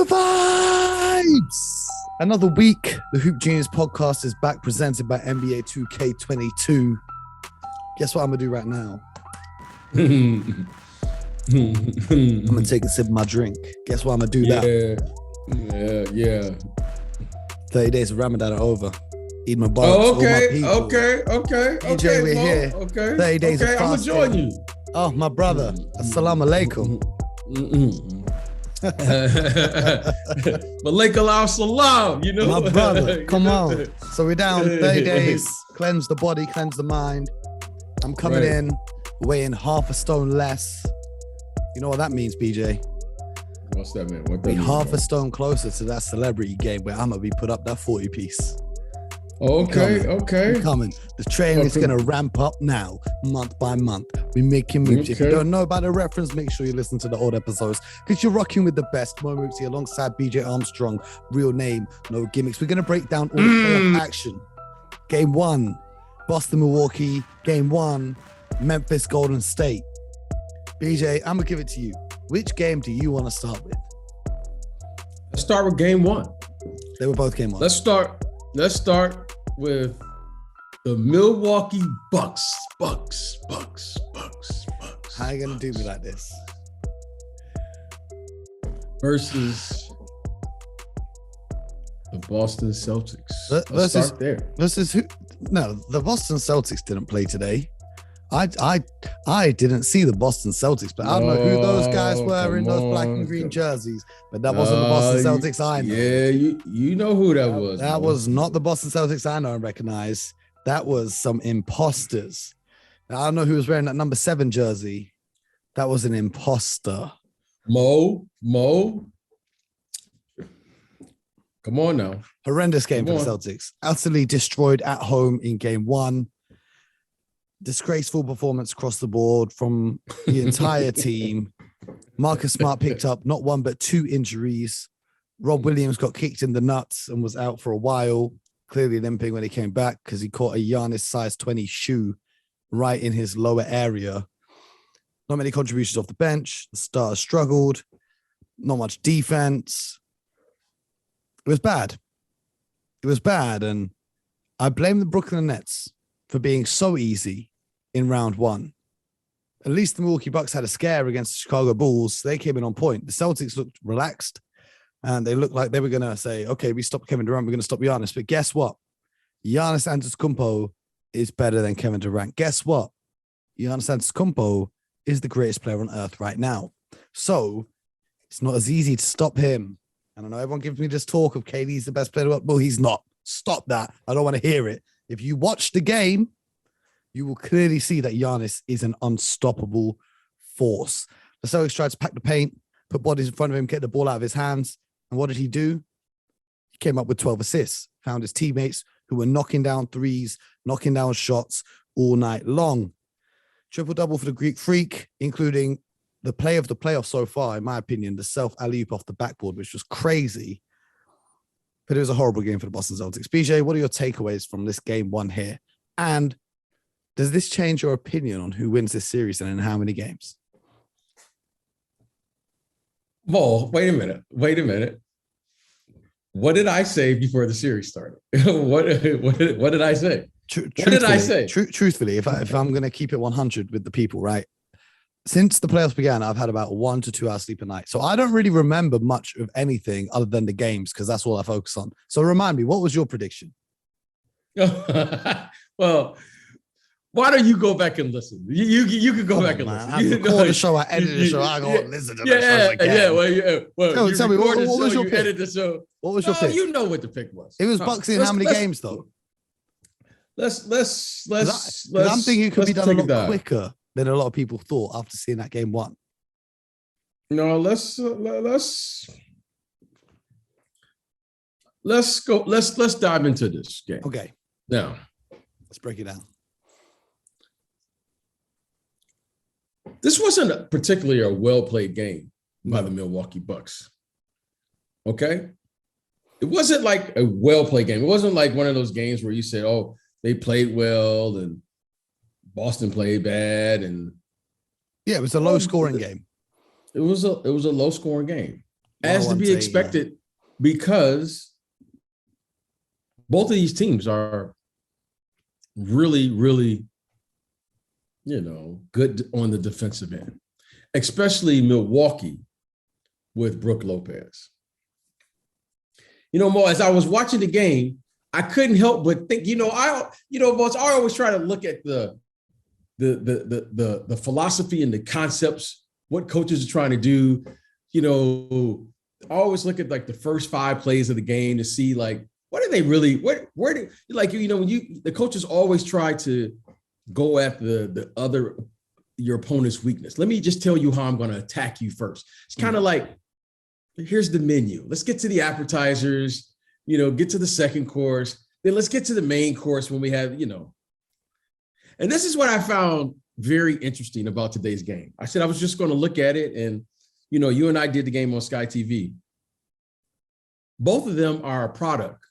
vibes! Another week. The Hoop Genius podcast is back, presented by NBA 2K22. Guess what I'm going to do right now? I'm going to take a sip of my drink. Guess what I'm going to do that? Yeah. 30 days of Ramadan are over. Eat my bugs. Okay. DJ, we're here. Okay. 30 days of fasting. I'm enjoying you. Oh, my brother. Assalamu alaikum. Malaikum salam, you know. My brother, come on. So we're down 30 days. Cleanse the body, cleanse the mind. I'm coming in weighing half a stone less. You know what that means, BJ? What's that mean? What that be mean, half a stone closer to that celebrity game where I'm gonna be put up that 40 piece. Okay. I'm coming. The training is gonna ramp up now, month by month. We're making moves. If you don't know about the reference, make sure you listen to the old episodes because you're rocking with the best. Mo Moopsy alongside BJ Armstrong. Real name, no gimmicks. We're gonna break down all the playoff action. Game 1, Boston, Milwaukee. Game 1, Memphis, Golden State. BJ, I'm gonna give it to you. Which game do you want to start with? Let's start with game 1. They were both game 1. Let's start with the Milwaukee Bucks. How are you gonna do me like this? Versus the Boston Celtics. Start there. The Boston Celtics didn't play today. I didn't see the Boston Celtics, but I don't know who those guys were in those black and green jerseys. But that wasn't the Boston Celtics I know. Yeah, you know who that was. That was not the Boston Celtics I know and recognize. That was some imposters. I don't know who was wearing that number 7 jersey. That was an imposter. Mo. Come on now. Horrendous game for the Celtics. Utterly destroyed at home in game 1. Disgraceful performance across the board from the entire team. Marcus Smart picked up not 1 but 2 injuries. Rob Williams got kicked in the nuts and was out for a while, clearly limping when he came back because he caught a Giannis size 20 shoe right in his lower area. Not many contributions off the bench. The stars struggled. Not much defense. It was bad. And I blame the Brooklyn Nets for being so easy in round 1. At least the Milwaukee Bucks had a scare against the Chicago Bulls. They came in on point. The Celtics looked relaxed, and they looked like they were going to say, okay, we stopped Kevin Durant, we're going to stop Giannis. But guess what? Giannis Antetokounmpo is better than Kevin Durant. Guess what? Giannis Antetokounmpo is the greatest player on earth right now. So it's not as easy to stop him. And I know everyone gives me this talk of KD's the best player. Well, he's not. Stop that. I don't want to hear it. If you watch the game, you will clearly see that Giannis is an unstoppable force. The Celtics tried to pack the paint, put bodies in front of him, get the ball out of his hands. And what did he do? He came up with 12 assists, found his teammates who were knocking down threes, knocking down shots all night long. Triple-double for the Greek Freak, including the play of the playoffs so far, in my opinion, the self alley-oop off the backboard, which was crazy. But it was a horrible game for the Boston Celtics. BJ, what are your takeaways from this game 1 here? And does this change your opinion on who wins this series and in how many games? Well, wait a minute. What did I say before the series started? What did I say? What did I say? Truthfully, if I'm going to keep it 100 with the people, right? Since the playoffs began, I've had about 1 to 2 hours sleep a night. So I don't really remember much of anything other than the games because that's all I focus on. So remind me, what was your prediction? Well, why don't you go back and listen? You could go back and listen. I record the show, I edit the show, I go and listen to the show again. Well, tell me, what was your pick? Edit the show. What was your pick? You know what the pick was. It was Bucks in how many games, though? Let's. I'm thinking it could be done a lot quicker than a lot of people thought after seeing that game 1. No, let's go. Let's dive into this game. Okay. Now, let's break it down. This wasn't particularly a well-played game by the Milwaukee Bucks. Okay? It wasn't like a well-played game. It wasn't like one of those games where you said, oh, they played well and Boston played bad. And yeah, it was a low-scoring game. It was a low-scoring game. as to be expected, because both of these teams are really, really, good on the defensive end, especially Milwaukee with Brook Lopez. Mo, as I was watching the game, I couldn't help but think, Boss, I always try to look at the philosophy and the concepts, what coaches are trying to do. I always look at like the first 5 plays of the game to see like, what are they really, where do, like, the coaches always try to go at your opponent's weakness. Let me just tell you how I'm going to attack you first. It's kind of like, here's the menu. Let's get to the appetizers, get to the second course. Then let's get to the main course when we have, and this is what I found very interesting about today's game. I said, I was just going to look at it, and, you and I did the game on Sky TV. Both of them are a product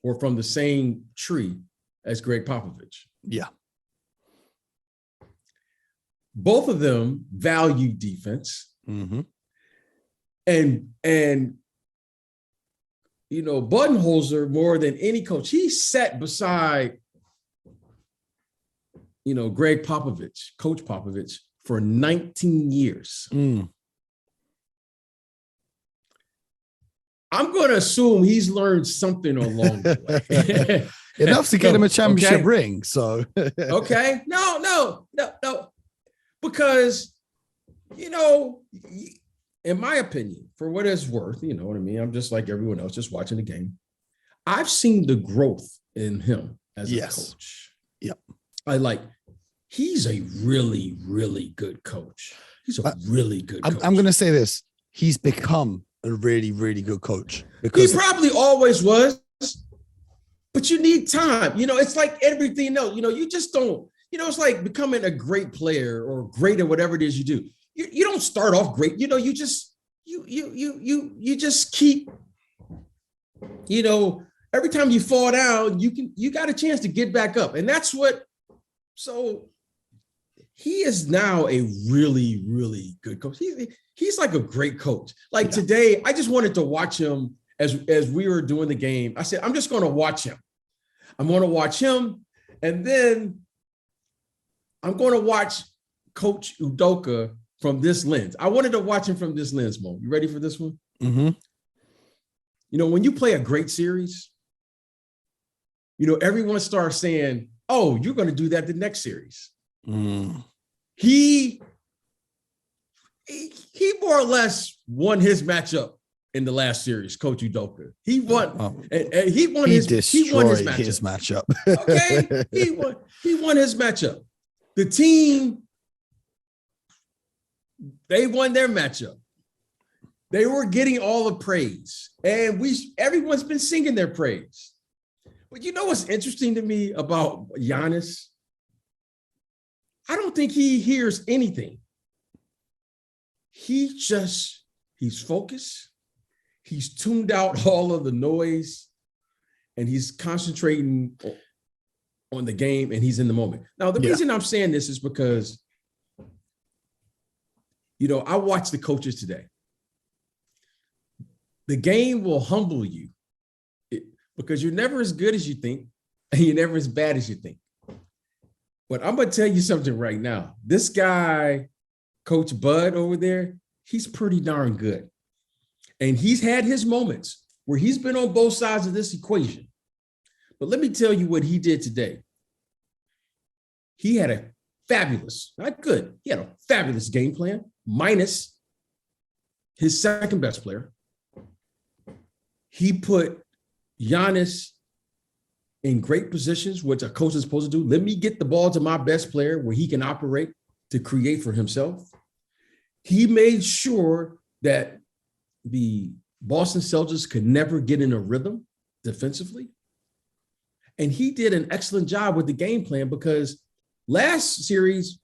or from the same tree as Greg Popovich. Yeah. Both of them value defense. Mm-hmm. And Budenholzer, more than any coach, he sat beside, Greg Popovich, Coach Popovich, for 19 years. I'm going to assume he's learned something along the way. Enough to get him a championship ring. So, okay. No. Because, in my opinion, for what it's worth, you know what I mean? I'm just like everyone else, just watching the game. I've seen the growth in him as a coach. Yep. He's a really, really good coach. He's a really good coach. I'm going to say this. He's become a really, really good coach. Because he probably always was, but you need time. It's like everything else. You just don't, it's like becoming a great player or great at whatever it is you do. You don't start off great. You just keep, every time you fall down, you got a chance to get back up. And that's what, so he is now a really, really good coach. He's like a great coach. Today, I just wanted to watch him as we were doing the game. I said, I'm just going to watch him. I'm going to watch him. And then I'm going to watch Coach Udoka from this lens. I wanted to watch him from this lens, Mo. You ready for this one? Mm-hmm. When you play a great series, everyone starts saying, oh, you're going to do that the next series. He more or less won his matchup in the last series, Coach Udoka. He won, and he won his matchup. Okay, he won his matchup. The team, they won their matchup. They were getting all the praise, and everyone's been singing their praise. But you know what's interesting to me about Giannis? I don't think he hears anything. He's focused. He's tuned out all of the noise, and he's concentrating on the game, and he's in the moment. Now, the reason I'm saying this is because, I watch the coaches today. The game will humble you because you're never as good as you think, and you're never as bad as you think. But I'm going to tell you something right now. This guy, Coach Bud over there, he's pretty darn good. And he's had his moments where he's been on both sides of this equation. But let me tell you what he did today. He had a fabulous, not good, he had a fabulous game plan, minus his second best player. He put Giannis in great positions, which a coach is supposed to do. Let me get the ball to my best player where he can operate to create for himself. He made sure that the Boston Celtics could never get in a rhythm defensively. And he did an excellent job with the game plan because last series,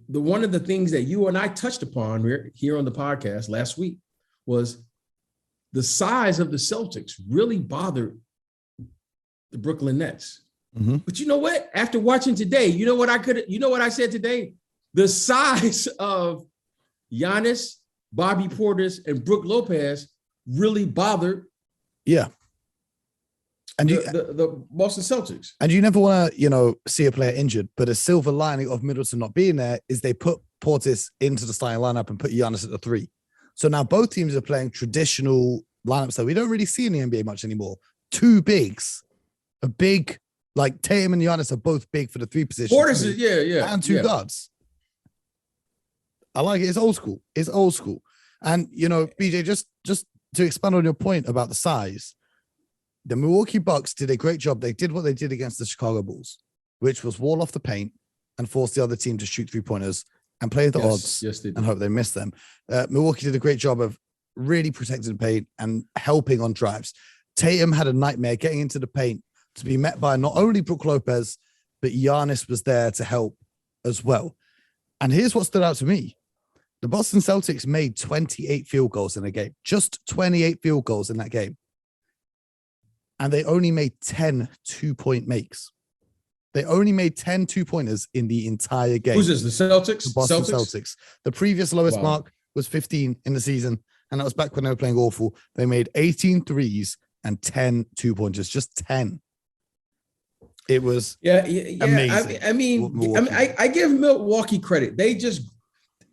one of the things that you and I touched upon here on the podcast last week was the size of the Celtics really bothered the Brooklyn Nets. Mm-hmm. But you know what? After watching today, you know what I said today? The size of Giannis Bobby Portis and Brook Lopez really bothered Yeah. And the Boston Celtics. And you never want to, see a player injured, but a silver lining of Middleton not being there is they put Portis into the starting lineup and put Giannis at the 3. So now both teams are playing traditional lineups that we don't really see in the NBA much anymore. 2 bigs, a big, like Tatum and Giannis are both big for the 3 position. Portis is, yeah. And 2 guards. I like it. It's old school. It's old school. And, BJ, just to expand on your point about the size, the Milwaukee Bucks did a great job. They did what they did against the Chicago Bulls, which was wall off the paint and force the other team to shoot 3-pointers and play the odds and hope they miss them. Milwaukee did a great job of really protecting the paint and helping on drives. Tatum had a nightmare getting into the paint to be met by not only Brook Lopez, but Giannis was there to help as well. And here's what stood out to me. The Boston Celtics made 28 field goals in a game, just 28 field goals in that game. And they only made 10 2-point makes. They only made 10 2-pointers in the entire game. Who's this, the Celtics? The Boston Celtics. The previous lowest mark was 15 in the season, and that was back when they were playing awful. They made 18 threes and 10 2-pointers, just 10. It was amazing. I give Milwaukee credit.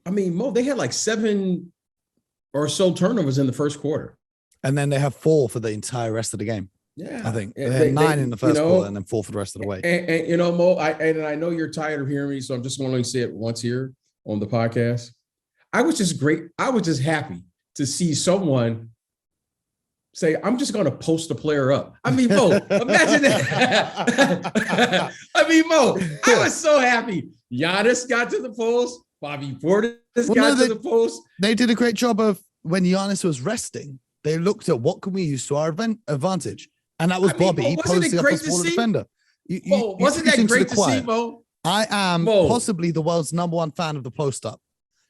Mo, they had like 7 or so turnovers in the first quarter. And then they have 4 for the entire rest of the game. Yeah, I think they had 9 in the first quarter and then 4 for the rest of the way. And Mo, I know you're tired of hearing me, so I'm just going to say it once here on the podcast. I was just happy to see someone say, "I'm just going to post a player up." I mean, Mo, imagine that. Mo, I was so happy. Giannis got to the post. Bobby Portis got to the post. They did a great job of when Giannis was resting. They looked at what can we use to our advantage. And that was Bobby posting up a smaller defender. Wasn't that great to see, Mo? I am possibly the world's #1 fan of the post up.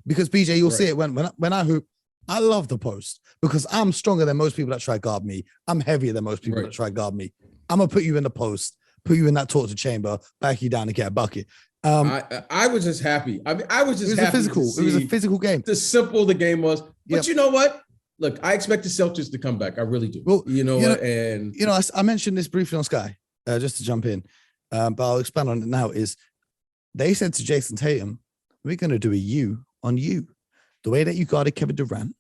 Because, BJ, you'll see it when I hoop. I love the post because I'm stronger than most people that try to guard me. I'm heavier than most people that try to guard me. I'm going to put you in the post, put you in that torture chamber, back you down to get a bucket. I was just happy. I was just happy. It was a physical game. The simple the game was. But you know what? Look, I expect the Celtics to come back. I really do. Well, I mentioned this briefly on Sky, just to jump in, but I'll expand on it now. Is they said to Jason Tatum, "We're going to do a you on you. The way that you guarded Kevin Durant,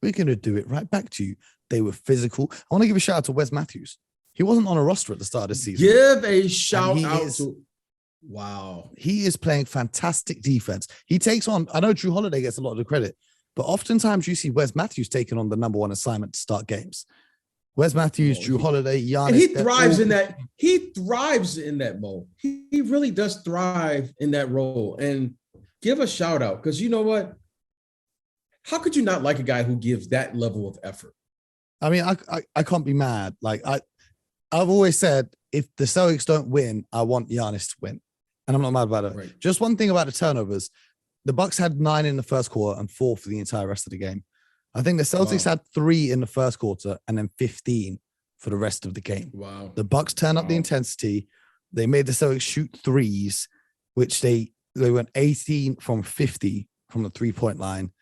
we're going to do it right back to you." They were physical. I want to give a shout out to Wes Matthews. He wasn't on a roster at the start of the season. Give a shout out to. Wow. He is playing fantastic defense. He takes on, I know Drew Holiday gets a lot of the credit, but oftentimes you see Wes Matthews taking on the #1 assignment to start games. Wes Matthews, Drew Holiday, Giannis. And he thrives in that. He thrives in that role. He really does thrive in that role. And give a shout out because you know what? How could you not like a guy who gives that level of effort? I mean, I can't be mad. Like I've always said, if the Celtics don't win, I want Giannis to win. And I'm not mad about it. Right. Just one thing about the turnovers. The Bucks had 9 in the first quarter and 4 for the entire rest of the game. I think the Celtics had 3 in the first quarter and then 15 for the rest of the game. Wow. The Bucks turned up the intensity. They made the Celtics shoot threes, which they went 18 from 50 from the 3-point line.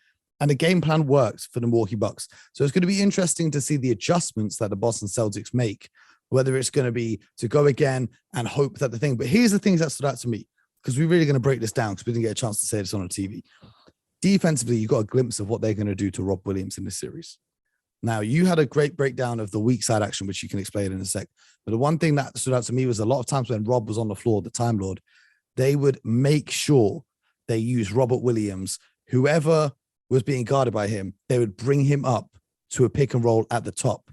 And the game plan works for the Milwaukee Bucks. So it's going to be interesting to see the adjustments that the Boston Celtics make, whether it's going to be to go again and hope that the thing. But here's the things that stood out to me, because we're really going to break this down because we didn't get a chance to say this on the TV. Defensively, you got a glimpse of what they're going to do to Rob Williams in this series. Now, you had a great breakdown of the weak side action, which you can explain in a sec. But the one thing that stood out to me was a lot of times when Rob was on the floor, the Time Lord, they would make sure they used Robert Williams, whoever was being guarded by him, they would bring him up to a pick and roll at the top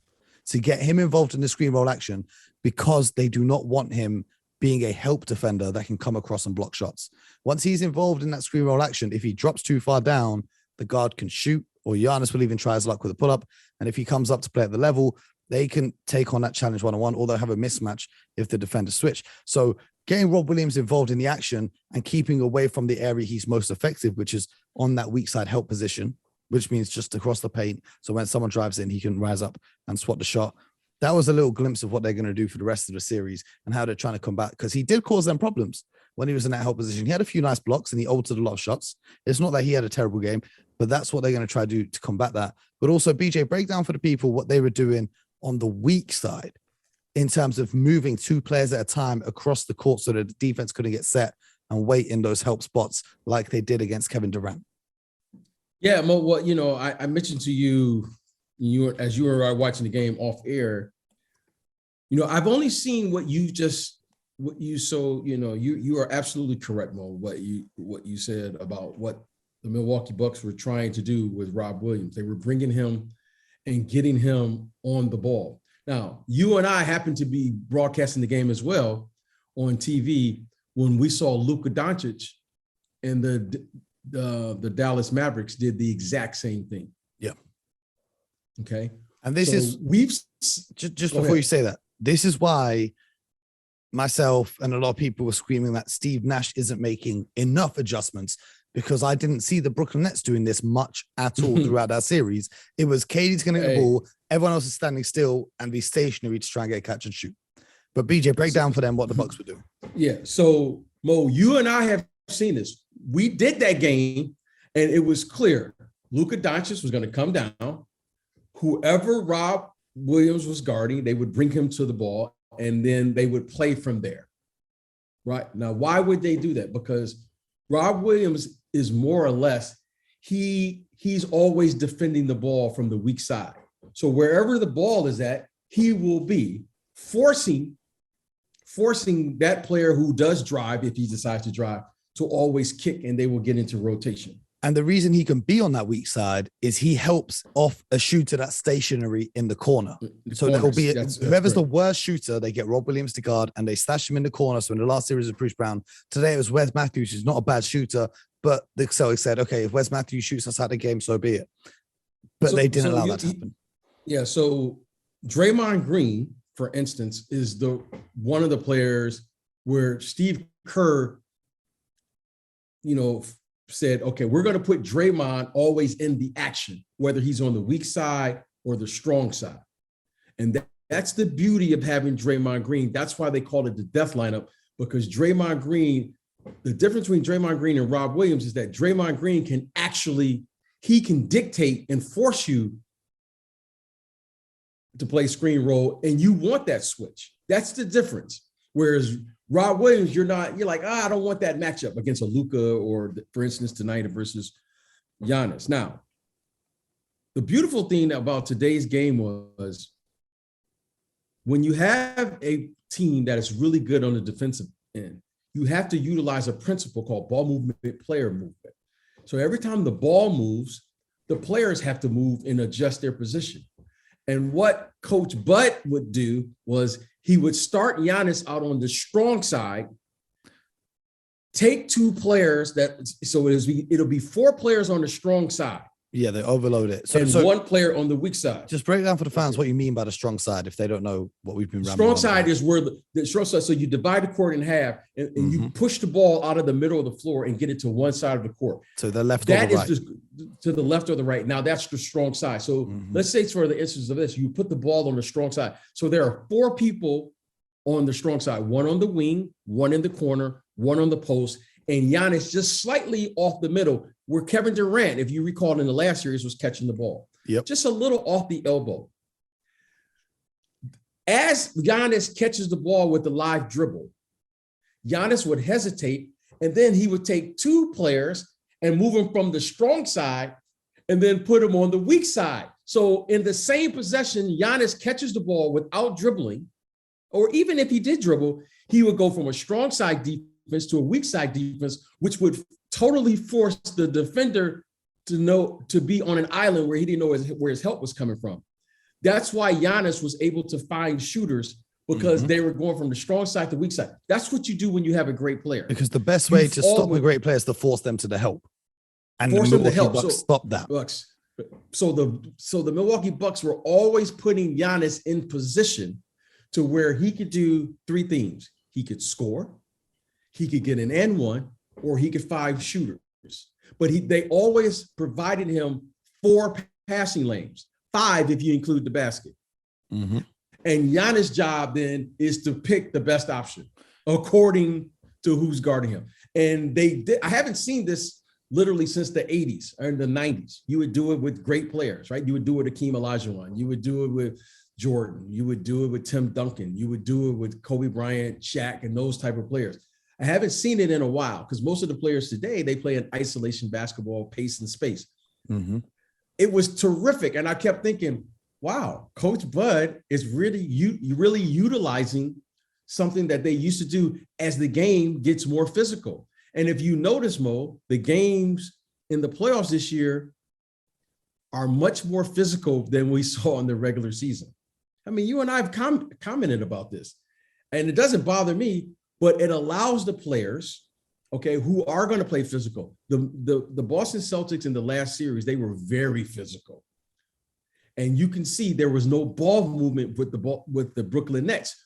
to get him involved in the screen roll action, because they do not want him being a help defender that can come across and block shots. Once he's involved in that screen roll action, if he drops too far down, the guard can shoot, or Giannis will even try his luck with a pull-up. And if he comes up to play at the level, they can take on that challenge one-on-one, or they'll have a mismatch if the defenders switch. So getting Rob Williams involved in the action and keeping away from the area he's most effective, which is on that weak side help position, which means just across the paint. So when someone drives in, he can rise up and swat the shot. That was a little glimpse of what they're going to do for the rest of the series and how they're trying to combat, because he did cause them problems. when he was in that help position. He had a few nice blocks and he altered a lot of shots. It's not that he had a terrible game, but that's what they're going to try to do to combat that. But also, BJ, break down for the people what they were doing on the weak side in terms of moving 2 players at a time across the court so that the defense couldn't get set and wait in those help spots like they did against Kevin Durant. Yeah, Mo, well, I mentioned to you, as you were watching the game off air, I've only seen you are absolutely correct, Mo, what you said about what the Milwaukee Bucks were trying to do with Rob Williams. They were bringing him and getting him on the ball. Now, you and I happened to be broadcasting the game as well on TV when we saw Luka Doncic and the Dallas Mavericks did the exact same thing. Yeah. Okay. And this is just before you say that, this is why myself and a lot of people were screaming that Steve Nash isn't making enough adjustments, because I didn't see the Brooklyn Nets doing this much at all throughout that series. It was KD's going to get the ball, everyone else is standing still and be stationary to try and get a catch and shoot. But BJ, break down for them what the Bucks were doing. Yeah. So Mo, you and I have seen this. We did that game and it was clear Luka Doncic was going to come down. Whoever Rob Williams was guarding, they would bring him to the ball and then they would play from there. Right. Now, why would they do that? Because Rob Williams is more or less, he's always defending the ball from the weak side. So wherever the ball is at, he will be forcing that player who does drive, if he decides to drive, to always kick, and they will get into rotation. And the reason he can be on that weak side is he helps off a shooter that's stationary in the corner. So there'll be whoever's the worst shooter, they get Rob Williams to guard and they stash him in the corner. So in the last series of Bruce Brown, today it was Wes Matthews, who's not a bad shooter, but the Celtics said, okay, if Wes Matthews shoots us out of the game, so be it. But they didn't allow that to happen. Yeah. So Draymond Green, for instance, is one of the players where Steve Kerr, said, okay, we're going to put Draymond always in the action, whether he's on the weak side or the strong side. And that's the beauty of having Draymond Green. That's why they call it the death lineup, because Draymond Green, the difference between Draymond Green and Rob Williams is that Draymond Green he can dictate and force you to play screen roll, and you want that switch. That's the difference. Whereas Rob Williams, you're like, I don't want that matchup against a Luka or, for instance, tonight versus Giannis. Now, the beautiful thing about today's game was when you have a team that is really good on the defensive end, you have to utilize a principle called ball movement, player movement. So every time the ball moves, the players have to move and adjust their position. And what Coach Bud would do was he would start Giannis out on the strong side, take 2 players it'll be 4 players on the strong side. Yeah, they overload it. So 1 player on the weak side. Just break down for the fans what you mean by the strong side if they don't know what we've been rambling on. Strong side is where the strong side, so you divide the court in half and you push the ball out of the middle of the floor and get it to one side of the court. So the left or the right. That is to the left or the right. Now that's the strong side. So let's say for the instance of this, you put the ball on the strong side. So there are 4 people on the strong side, 1 on the wing, 1 in the corner, 1 on the post, and Giannis just slightly off the middle, where Kevin Durant, if you recall in the last series, was catching the ball. Yep. Just a little off the elbow. As Giannis catches the ball with the live dribble, Giannis would hesitate, and then he would take 2 players and move them from the strong side and then put them on the weak side. So in the same possession, Giannis catches the ball without dribbling, or even if he did dribble, he would go from a strong side defense to a weak side defense, which would totally force the defender to be on an island where he didn't know where his help was coming from. That's why Giannis was able to find shooters, because they were going from the strong side to the weak side. That's what you do when you have a great player. Because the best way to stop a great player is to force them to the help. And force them to help. Bucks stop that. So the Milwaukee Bucks were always putting Giannis in position to where he could do 3 things. He could score, he could get an and-1, or he could 5 shooters. But they always provided him 4 passing lanes, 5 if you include the basket. And Giannis' job then is to pick the best option according to who's guarding him. And I haven't seen this literally since the 80s or the 90s. You would do it with great players, right? You would do it with Akeem Olajuwon. You would do it with Jordan. You would do it with Tim Duncan. You would do it with Kobe Bryant, Shaq, and those type of players. I haven't seen it in a while because most of the players today, they play in isolation basketball, pace and space. Mm-hmm. It was terrific. And I kept thinking, wow, Coach Bud is really utilizing something that they used to do as the game gets more physical. And if you notice, Mo, the games in the playoffs this year are much more physical than we saw in the regular season. I mean, you and I have commented about this, and it doesn't bother me, but it allows the players, okay, who are going to play physical. The Boston Celtics in the last series, they were very physical. And you can see there was no ball movement with the Brooklyn Nets.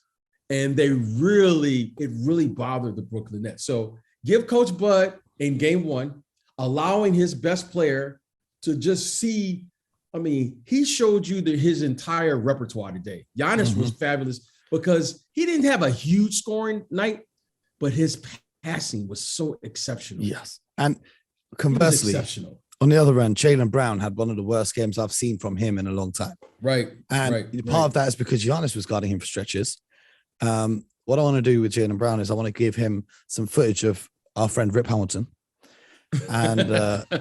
And it really bothered the Brooklyn Nets. So give Coach Bud in game one, allowing his best player to just see. I mean, he showed you his entire repertoire today. Giannis was fabulous because he didn't have a huge scoring night, but his passing was so exceptional. Yes. And conversely, on the other end, Jaylen Brown had one of the worst games I've seen from him in a long time. Right. And part of that is because Giannis was guarding him for stretches. What I want to do with Jaylen Brown is I want to give him some footage of our friend Rip Hamilton and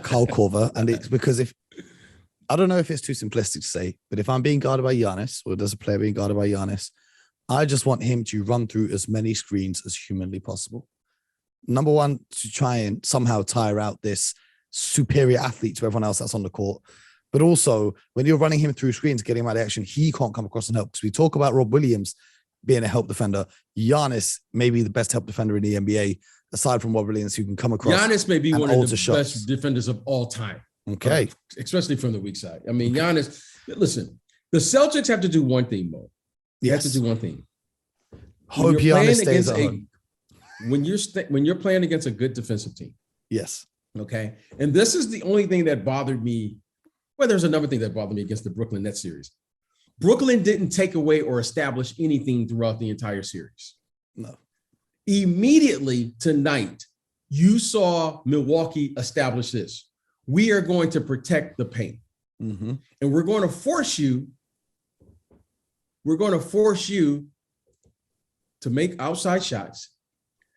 Kyle Korver. And it's because I don't know if it's too simplistic to say, but if I'm being guarded by Giannis, or there's a player being guarded by Giannis, I just want him to run through as many screens as humanly possible. Number one, to try and somehow tire out this superior athlete to everyone else that's on the court. But also, when you're running him through screens, getting him out of action, he can't come across and help. Because we talk about Rob Williams being a help defender. Giannis may be the best help defender in the NBA, aside from Rob Williams, who can come across. Giannis may be one of the best defenders of all time. Okay. Especially from the weak side. I mean, Giannis, listen, the Celtics have to do one thing, Mo. They have to do one thing. Hope Giannis stays at home. When you're playing against a good defensive team. Yes. Okay. And this is the only thing that bothered me. Well, there's another thing that bothered me against the Brooklyn Nets series. Brooklyn didn't take away or establish anything throughout the entire series. No. Immediately tonight, you saw Milwaukee establish this. We are going to protect the paint. Mm-hmm. And we're going to force you to make outside shots.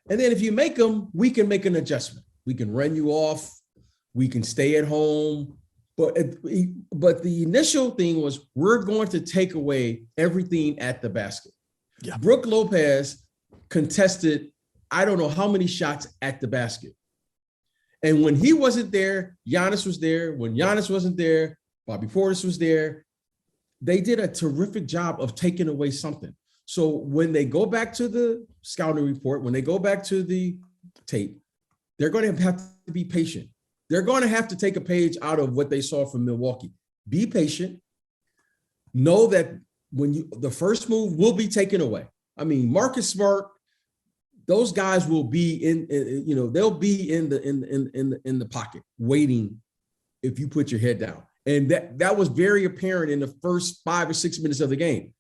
And then if you make them, we can make an adjustment. We can run you off. We can stay at home. But the initial thing was we're going to take away everything at the basket. Yeah. Brook Lopez contested, I don't know how many shots at the basket. And when he wasn't there, Giannis was there. When Giannis wasn't there, Bobby Portis was there. They did a terrific job of taking away something. So when they go back to the scouting report, when they go back to the tape, they're going to have to be patient. They're going to have to take a page out of what they saw from Milwaukee. Be patient. Know that the first move will be taken away. I mean, Marcus Smart, those guys will be they'll be in the pocket waiting if you put your head down. And that was very apparent in the first 5 or 6 minutes of the game.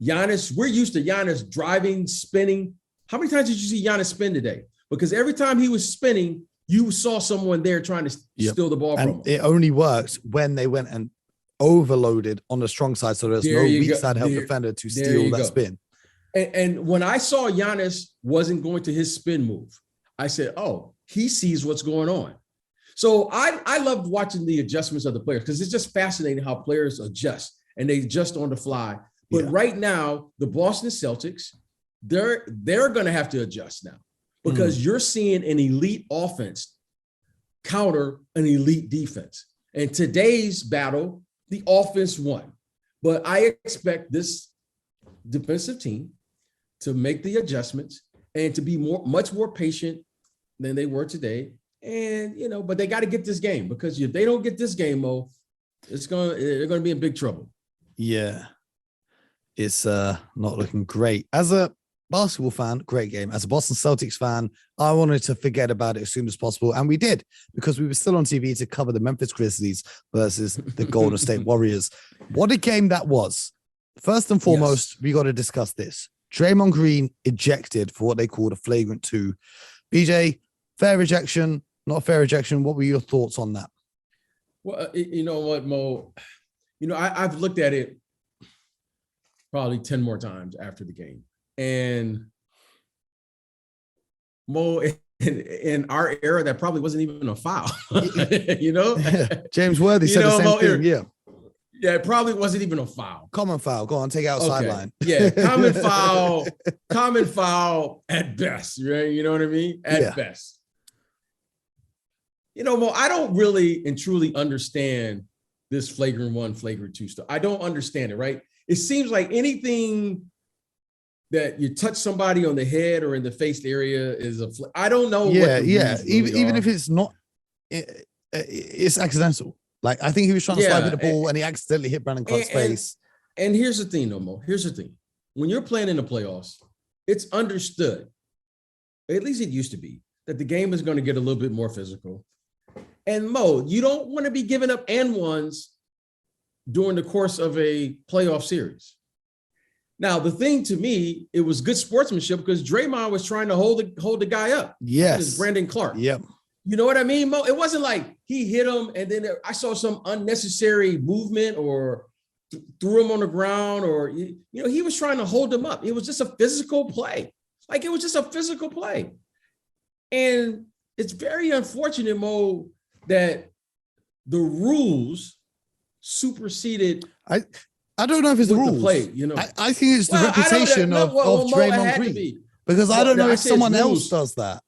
Giannis, we're used to Giannis driving, spinning. How many times did you see Giannis spin today? Because every time he was spinning, you saw someone there trying to steal the ball from him. It only worked when they went and overloaded on the strong side, so there's no weak side help defender to steal that spin. And when I saw Giannis wasn't going to his spin move, I said, oh, he sees what's going on. So I loved watching the adjustments of the players because it's just fascinating how players adjust and they adjust on the fly. But right now, the Boston Celtics, they're going to have to adjust now because you're seeing an elite offense counter an elite defense. And today's battle, the offense won. But I expect this defensive team to make the adjustments and to be much more patient than they were today. And, but they got to get this game because if they don't get this game, Mo, they're going to be in big trouble. Yeah. It's not looking great. As a basketball fan, great game. As a Boston Celtics fan, I wanted to forget about it as soon as possible. And we did, because we were still on TV to cover the Memphis Grizzlies versus the Golden State Warriors. What a game that was. First and foremost, we got to discuss this. Draymond Green ejected for what they called a flagrant 2 BJ, fair rejection, not a fair rejection. What were your thoughts on that? Well, you know what, Mo? I've looked at it probably 10 more times after the game. And Mo, in our era, that probably wasn't even a foul. James Worthy said the same Mo, thing. Yeah. Yeah, it probably wasn't even a foul. Common foul. Go on, take out sideline. Yeah, common foul at best, right? You know what I mean? At best. Mo, I don't really and truly understand this flagrant 1, flagrant 2 stuff. I don't understand it, right? It seems like anything that you touch somebody on the head or in the face area is I don't know. Even if it's not, it's accidental. Like, I think he was trying to slide with the ball and he accidentally hit Brandon Clark's face. And here's the thing, Mo. Here's the thing. When you're playing in the playoffs, it's understood, at least it used to be, that the game is going to get a little bit more physical. And Mo, you don't want to be giving up and ones during the course of a playoff series. Now, the thing to me, it was good sportsmanship because Draymond was trying to hold the guy up. Yes. Brandon Clark. Yep. You know what I mean, Mo? It wasn't like he hit him and then I saw some unnecessary movement or threw him on the ground or, he was trying to hold him up. It was just a physical play. Like, it was just a physical play. And it's very unfortunate, Mo, that the rules superseded. I don't know if it's the rules. Play, I think it's the reputation of Draymond Green. Because I don't know if someone else does that.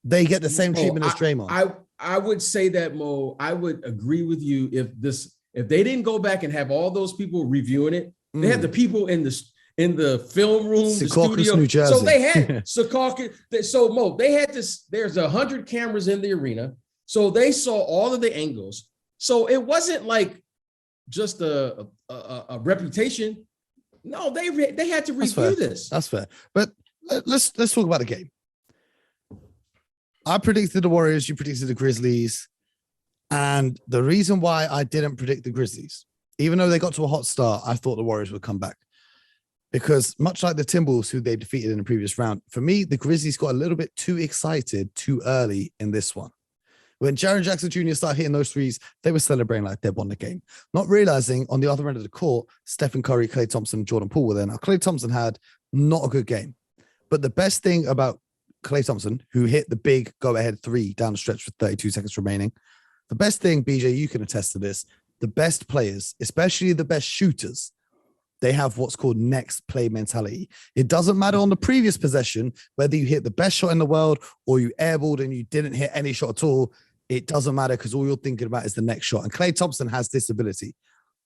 They get the same treatment as Draymond. I would say that, Mo, I would agree with you if they didn't go back and have all those people reviewing it. They had the people in the film room, the studio. New Jersey. So they had Secaucus. So Mo, they had this. There's 100 cameras in the arena, so they saw all of the angles. So it wasn't like just a reputation. No, they had to review this. That's fair. But let's talk about the game. I predicted the Warriors. You predicted the Grizzlies. And the reason why I didn't predict the Grizzlies, even though they got to a hot start, I thought the Warriors would come back. Because much like the Timberwolves, who they defeated in the previous round, for me, the Grizzlies got a little bit too excited too early in this one. When Jaron Jackson Jr. started hitting those threes, they were celebrating like they'd won the game. Not realizing on the other end of the court, Stephen Curry, Klay Thompson, and Jordan Poole were there. Now, Klay Thompson had not a good game. But the best thing about Klay Thompson, who hit the big go-ahead 3 down the stretch with 32 seconds remaining, the best thing, BJ, you can attest to this, the best players, especially the best shooters, they have what's called next play mentality. It doesn't matter on the previous possession, whether you hit the best shot in the world or you airballed and you didn't hit any shot at all. It doesn't matter because all you're thinking about is the next shot. And Klay Thompson has this ability.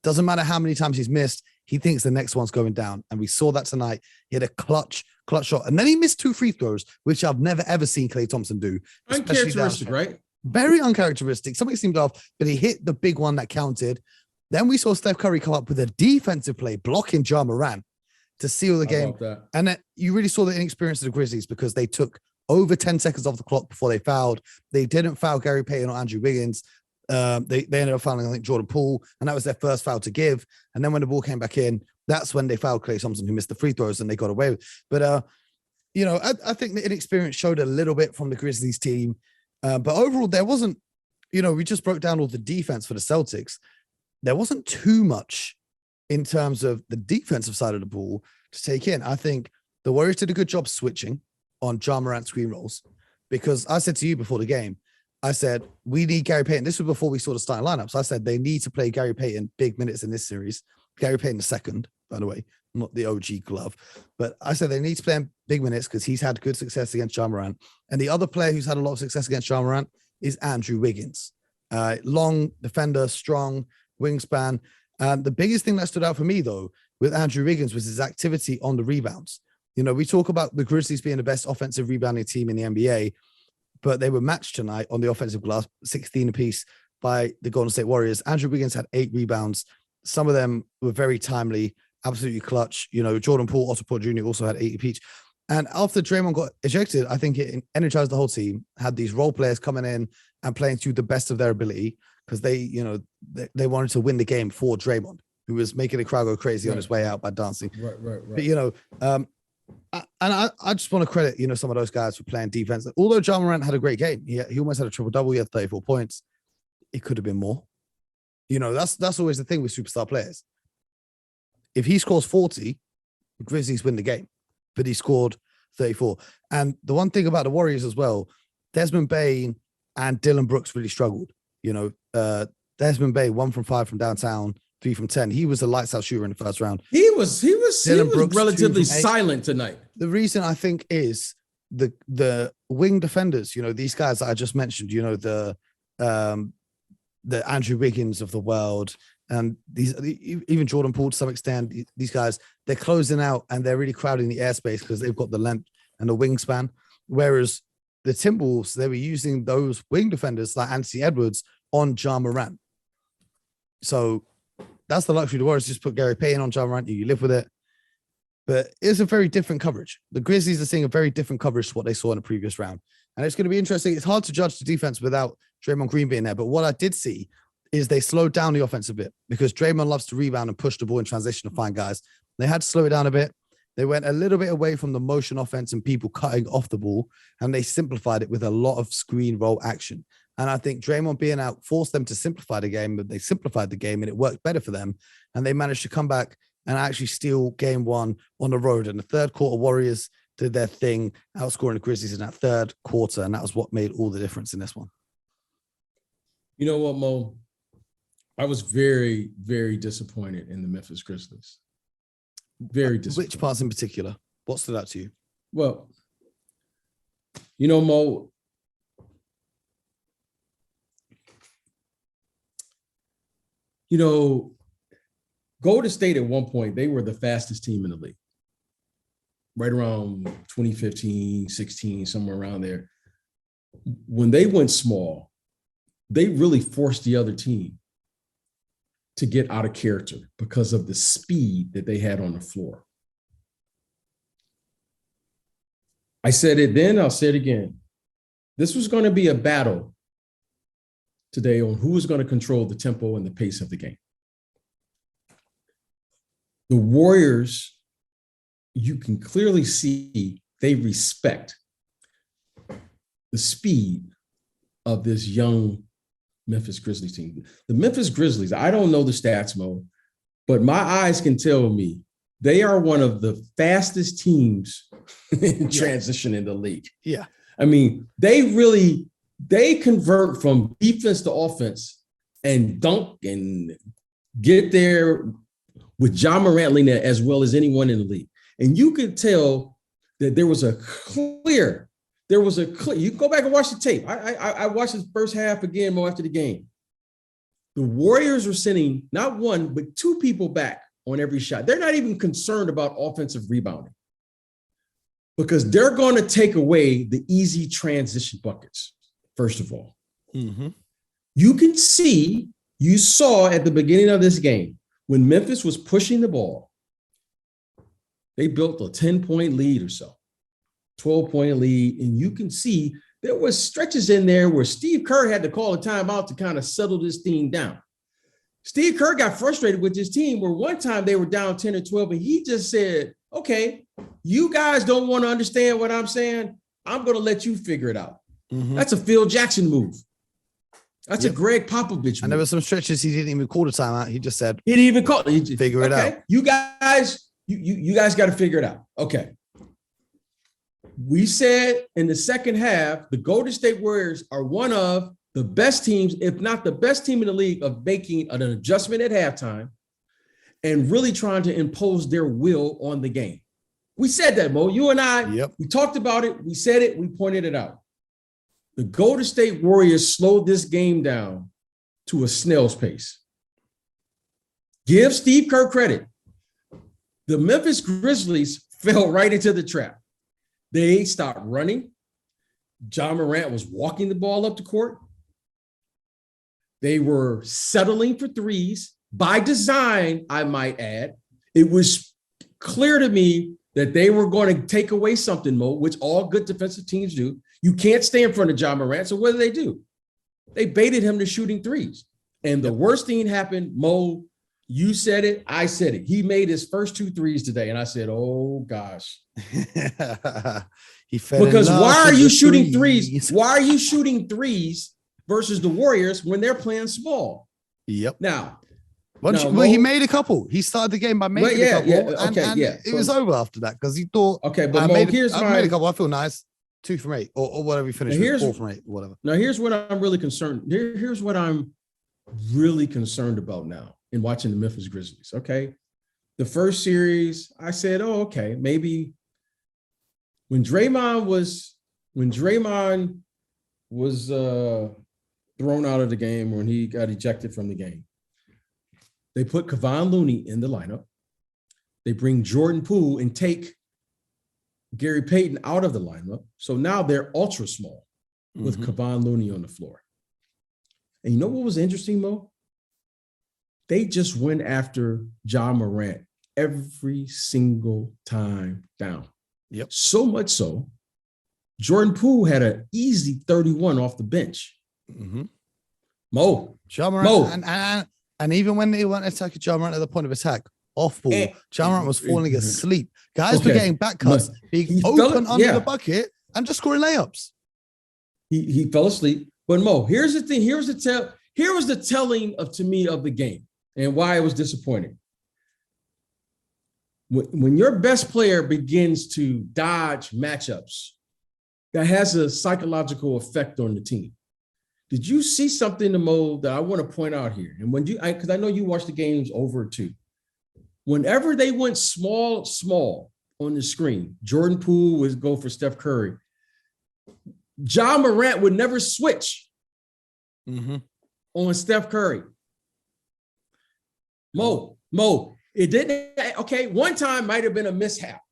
Doesn't matter how many times he's missed. He thinks the next one's going down. And we saw that tonight. He had a clutch shot. And then he missed 2 free throws, which I've never, ever seen Klay Thompson do. Uncharacteristic, right? Very uncharacteristic. Something seemed off, but he hit the big one that counted. Then we saw Steph Curry come up with a defensive play, blocking Ja Morant to seal the game. And then you really saw the inexperience of the Grizzlies because they took over 10 seconds off the clock before they fouled. They didn't foul Gary Payton or Andrew Wiggins. They ended up fouling, I think, Jordan Poole, and that was their first foul to give. And then when the ball came back in, that's when they fouled Klay Thompson, who missed the free throws, and they got away with it. But, I think the inexperience showed a little bit from the Grizzlies team. But overall, there wasn't, we just broke down all the defense for the Celtics. There wasn't too much in terms of the defensive side of the ball to take in. I think the Warriors did a good job switching on Ja Morant screen rolls because I said to you before the game, I said, we need Gary Payton. This was before we saw the starting lineups. I said, they need to play Gary Payton big minutes in this series. Gary Payton the second, by the way, not the OG glove. But I said they need to play him big minutes because he's had good success against Ja Morant. And the other player who's had a lot of success against Ja Morant is Andrew Wiggins. Long defender, strong wingspan. And the biggest thing that stood out for me, though, with Andrew Wiggins was his activity on the rebounds. We talk about the Grizzlies being the best offensive rebounding team in the NBA, but they were matched tonight on the offensive glass, 16 apiece by the Golden State Warriors. Andrew Wiggins had 8 rebounds. Some of them were very timely, absolutely clutch. Jordan Poole, Otto Porter Jr. also had 8 apiece. And after Draymond got ejected, I think it energized the whole team, had these role players coming in and playing to the best of their ability because they wanted to win the game for Draymond, who was making the crowd go crazy on his way out by dancing. Right. But, I just want to credit, some of those guys for playing defense. Although Jaron Morant had a great game, he almost had a triple-double. He had 34 points. It could have been more. That's always the thing with superstar players. If he scores 40, the Grizzlies win the game. But he scored 34. And the one thing about the Warriors as well, Desmond Bane and Dylan Brooks really struggled. Desmond Bane, 1 from 5 from downtown, 3 from 10. He was a lights out shooter in the first round. He was Brooks, relatively silent tonight. The reason I think is the wing defenders, these guys that I just mentioned, the Andrew Wiggins of the world, and even Jordan Poole to some extent, these guys, they're closing out and they're really crowding the airspace because they've got the length and the wingspan. Whereas the Timberwolves, they were using those wing defenders like Anthony Edwards on Ja Morant. So that's the luxury of the Warriors. Just put Gary Payton on Ja Morant, you live with it. But it's a very different coverage. The Grizzlies are seeing a very different coverage to what they saw in the previous round. And it's going to be interesting. It's hard to judge the defense without Draymond Green being there. But what I did see is they slowed down the offense a bit because Draymond loves to rebound and push the ball in transition to find guys. They had to slow it down a bit. They went a little bit away from the motion offense and people cutting off the ball, and they simplified it with a lot of screen roll action. And I think Draymond being out forced them to simplify the game, but they simplified the game and it worked better for them. And they managed to come back and actually steal game one on the road. And the third quarter, Warriors did their thing, outscoring the Grizzlies in that third quarter. And that was what made all the difference in this one. You know what, Mo? I was very, very disappointed in the Memphis Grizzlies. Very disappointed. Which parts in particular? What stood out to you? Well, Mo, Golden State at one point, they were the fastest team in the league. Right around 2015, 16, somewhere around there. When they went small, they really forced the other team to get out of character because of the speed that they had on the floor. I said it then, I'll say it again. This was going to be a battle today on who was going to control the tempo and the pace of the game. The Warriors, you can clearly see they respect the speed of this young Memphis Grizzlies team. The Memphis Grizzlies, I don't know the stats, Mo, but my eyes can tell me they are one of the fastest teams in transition in the league. Yeah. I mean, they convert from defense to offense and dunk and get there with Ja Morant leading as well as anyone in the league. And you could tell that there was a clear, you can go back and watch the tape. I watched the first half again, Mo, after the game. The Warriors were sending not one, but two people back on every shot. They're not even concerned about offensive rebounding because they're going to take away the easy transition buckets, first of all. Mm-hmm. You saw at the beginning of this game, when Memphis was pushing the ball, they built a 10-point lead or so, 12-point lead. And you can see there was stretches in there where Steve Kerr had to call a timeout to kind of settle this thing down. Steve Kerr got frustrated with his team where one time they were down 10 or 12, and he just said, okay, you guys don't want to understand what I'm saying. I'm going to let you figure it out. Mm-hmm. That's a Phil Jackson move. That's a Greg Popovich move. And there were some stretches he didn't even call the timeout. He just said, he didn't even call it. Figure it out. You guys got to figure it out. Okay. We said in the second half, the Golden State Warriors are one of the best teams, if not the best team in the league, of making an adjustment at halftime and really trying to impose their will on the game. We said that, Mo. You and I, we talked about it. We said it. We pointed it out. The Golden State Warriors slowed this game down to a snail's pace. Give Steve Kerr credit. The Memphis Grizzlies fell right into the trap. They stopped running. Ja Morant was walking the ball up the court. They were settling for threes by design, I might add. It was clear to me that they were going to take away something, Mo, which all good defensive teams do. You can't stay in front of Ja Morant. So what do? They baited him to shooting threes. And the worst thing happened, Mo. You said it. I said it. He made his first 2 threes today, and I said, "Oh gosh." He fell because in love why are with you the shooting threes? Why are you shooting threes versus the Warriors when they're playing small? Yep. Now, he made a couple. He started the game by making a couple. It was over after that because he thought, okay, but I made a couple. I feel nice. 2 from 8 or whatever he finished with, 4 from 8, whatever. Now, here's what I'm really concerned. Here's what I'm really concerned about now in watching the Memphis Grizzlies. Okay. The first series, I said, oh, okay, maybe when Draymond was thrown out of the game, when he got ejected from the game, they put Kevon Looney in the lineup. They bring Jordan Poole and take Gary Payton out of the lineup. So now they're ultra small with Kevon Looney on the floor. And you know what was interesting, Mo? They just went after Ja Morant every single time down. Yep. So much so, Jordan Poole had an easy 31 off the bench. Mo. Ja Morant, and even when they went to attack Ja Morant at the point of attack, off ball, Ja Morant was falling asleep. Guys were getting back cuts, being open under the bucket and just scoring layups. He fell asleep. But Mo, here's the thing. Here was the telling to me of the game and why it was disappointing. When your best player begins to dodge matchups, that has a psychological effect on the team. Did you see something, Mo, that I want to point out here? And because I know you watch the games over too. Whenever they went small on the screen, Jordan Poole would go for Steph Curry. Ja Morant would never switch on Steph Curry. Mo, it didn't. Okay, one time might have been a mishap.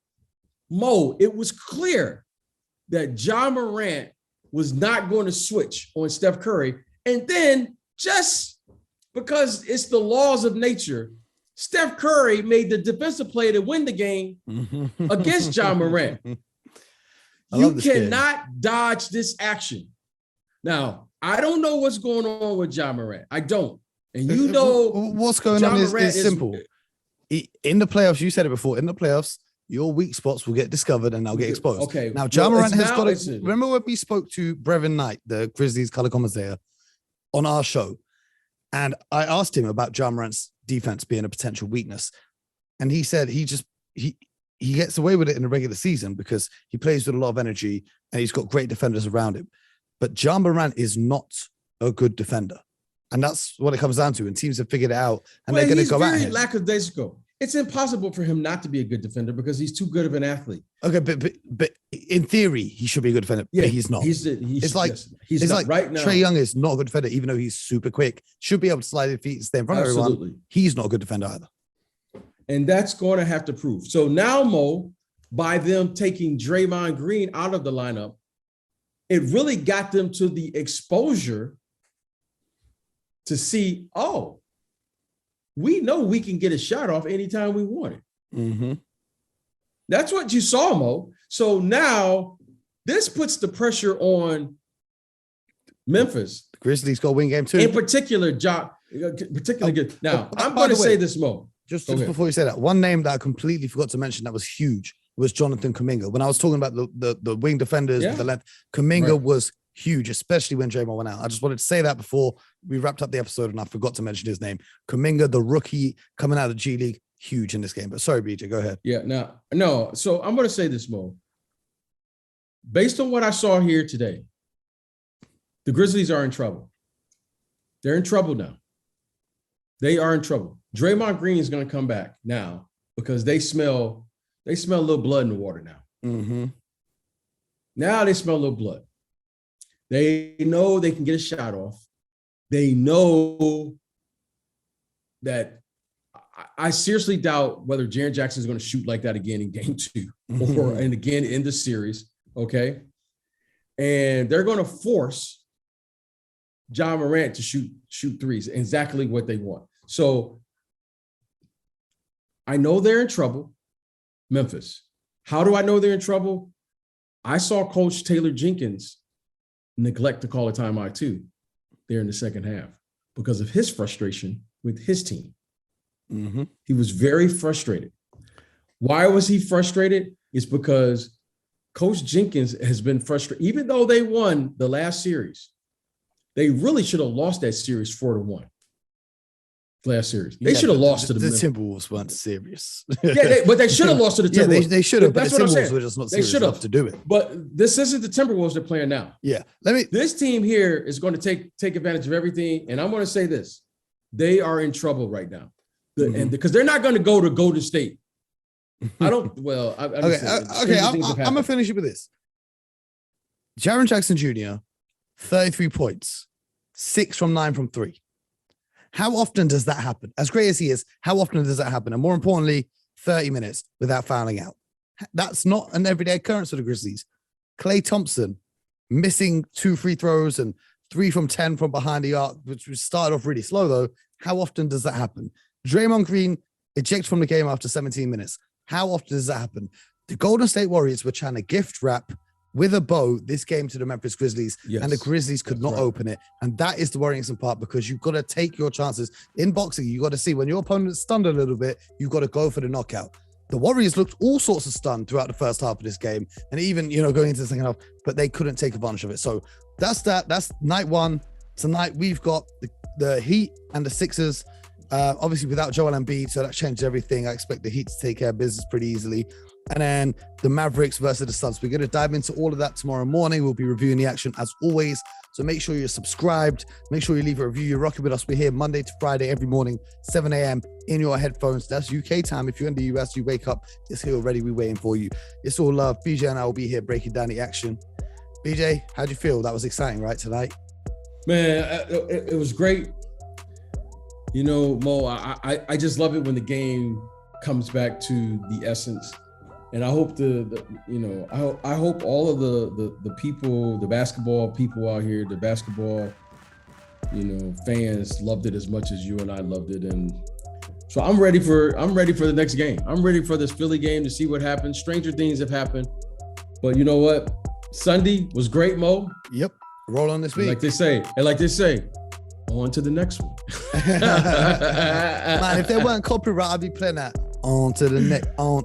Mo, it was clear that Ja Morant was not going to switch on Steph Curry. And then just because it's the laws of nature, Steph Curry made the defensive play to win the game against Ja Morant. You cannot dodge this action. Now, I don't know what's going on with Ja Morant. I don't. And you know what's going on is simple. In the playoffs, you said it before, in the playoffs, your weak spots will get discovered and they'll get exposed. Okay. Now, Ja Morant has got to remember when we spoke to Brevin Knight, the Grizzlies color commentator, on our show. And I asked him about Ja Morant's defense being a potential weakness. And he said he gets away with it in the regular season because he plays with a lot of energy and he's got great defenders around him. But Ja Morant is not a good defender. And that's what it comes down to. And teams have figured it out and they're going to go at him. He's very lackadaisical. It's impossible for him not to be a good defender because he's too good of an athlete. Okay, but in theory, he should be a good defender. Yeah, but he's not. It's like right now. Trae Young is not a good defender, even though he's super quick. Should be able to slide his feet and stay in front of everyone. He's not a good defender either. And that's going to have to prove. So now, Mo, by them taking Draymond Green out of the lineup, it really got them to the exposure to see, oh, we know we can get a shot off anytime we want it. That's what you saw, Mo. So now this puts the pressure on Memphis. The Grizzlies got to win game 2. In particular, good. Now, I'm going to say this, Mo. Just before you say that, one name that I completely forgot to mention that was huge was Jonathan Kuminga. When I was talking about the wing defenders with the length, Kuminga was huge, especially when Draymond went out. I just wanted to say that before we wrapped up the episode, and I forgot to mention his name. Kuminga, the rookie coming out of the G League, huge in this game. But sorry, BJ, go ahead. Yeah, no. So I'm going to say this, Mo. Based on what I saw here today, the Grizzlies are in trouble. They're in trouble now. They are in trouble. Draymond Green is going to come back now because they smell a little blood in the water now. Now they smell a little blood. They know they can get a shot off. They know that I seriously doubt whether Jaron Jackson is going to shoot like that again in game 2 and again in the series. Okay. And they're going to force Ja Morant to shoot threes, exactly what they want. So I know they're in trouble, Memphis. How do I know they're in trouble? I saw Coach Taylor Jenkins neglect to call a timeout too there in the second half because of his frustration with his team. Mm-hmm. He was very frustrated. Why was he frustrated? It's because Coach Jenkins has been frustrated. Even though they won the last series, they really should have lost that series 4-1. Last series, they should have lost to the Timberwolves. Weren't serious. But they should have lost to the Timberwolves. Yeah, they should have. But That's the what I'm Timberwolves saying. were just not They serious should have enough to do it. But this isn't the Timberwolves they're playing now. Yeah, This team here is going to take advantage of everything, and I'm going to say this: they are in trouble right now, and because they're not going to go to Golden State. I don't. Well, I'm gonna finish it with this. Jaron Jackson Jr., 33 points, 6 from 9 from 3. How often does that happen? As great as he is, how often does that happen? And more importantly, 30 minutes without fouling out. That's not an everyday occurrence for the Grizzlies. Klay Thompson missing 2 free throws and 3 from 10 from behind the arc, which started off really slow though. How often does that happen? Draymond Green ejected from the game after 17 minutes. How often does that happen? The Golden State Warriors were trying to gift wrap with a bow this game to the Memphis Grizzlies, and the Grizzlies could not open it. And that is the worrisome part, because you've got to take your chances. In boxing, you got to see when your opponent is stunned a little bit, you've got to go for the knockout. The Warriors looked all sorts of stunned throughout the first half of this game, and even, going into the second half, but they couldn't take advantage of it. So that's that. That's night one. Tonight, we've got the Heat and the Sixers. Obviously, without Joel Embiid, so that changes everything. I expect the Heat to take care of business pretty easily. And then the Mavericks versus the Suns. We're going to dive into all of that tomorrow morning. We'll be reviewing the action as always. So make sure you're subscribed. Make sure you leave a review. You're rocking with us. We're here Monday to Friday every morning, 7 a.m. in your headphones. That's UK time. If you're in the US, you wake up. It's here already. We're waiting for you. It's all love. BJ and I will be here breaking down the action. BJ, how'd you feel? That was exciting, right, tonight? Man, it was great. Mo, I just love it when the game comes back to the essence. And I hope I hope all of the people, the basketball people out here, the basketball, fans loved it as much as you and I loved it. And so I'm ready for the next game. I'm ready for this Philly game to see what happens. Stranger things have happened, but you know what? Sunday was great, Mo. Yep. Roll on this week. Like they say, on to the next one. Man, if they weren't copyright, I'd be playing that. On to the next one.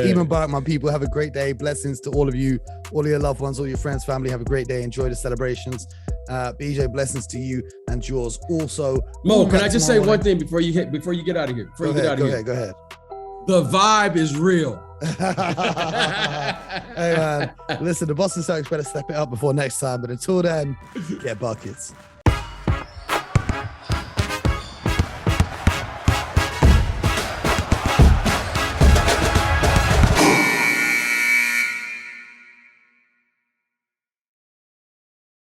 Even Barak, my people, have a great day. Blessings to all of you, all of your loved ones, all your friends, family. Have a great day. Enjoy the celebrations. BJ, blessings to you and yours also. Mo, can I just say one thing before you get out of here? Go ahead. The vibe is real. Hey man, listen, the Boston Celtics better step it up before next time. But until then, get buckets.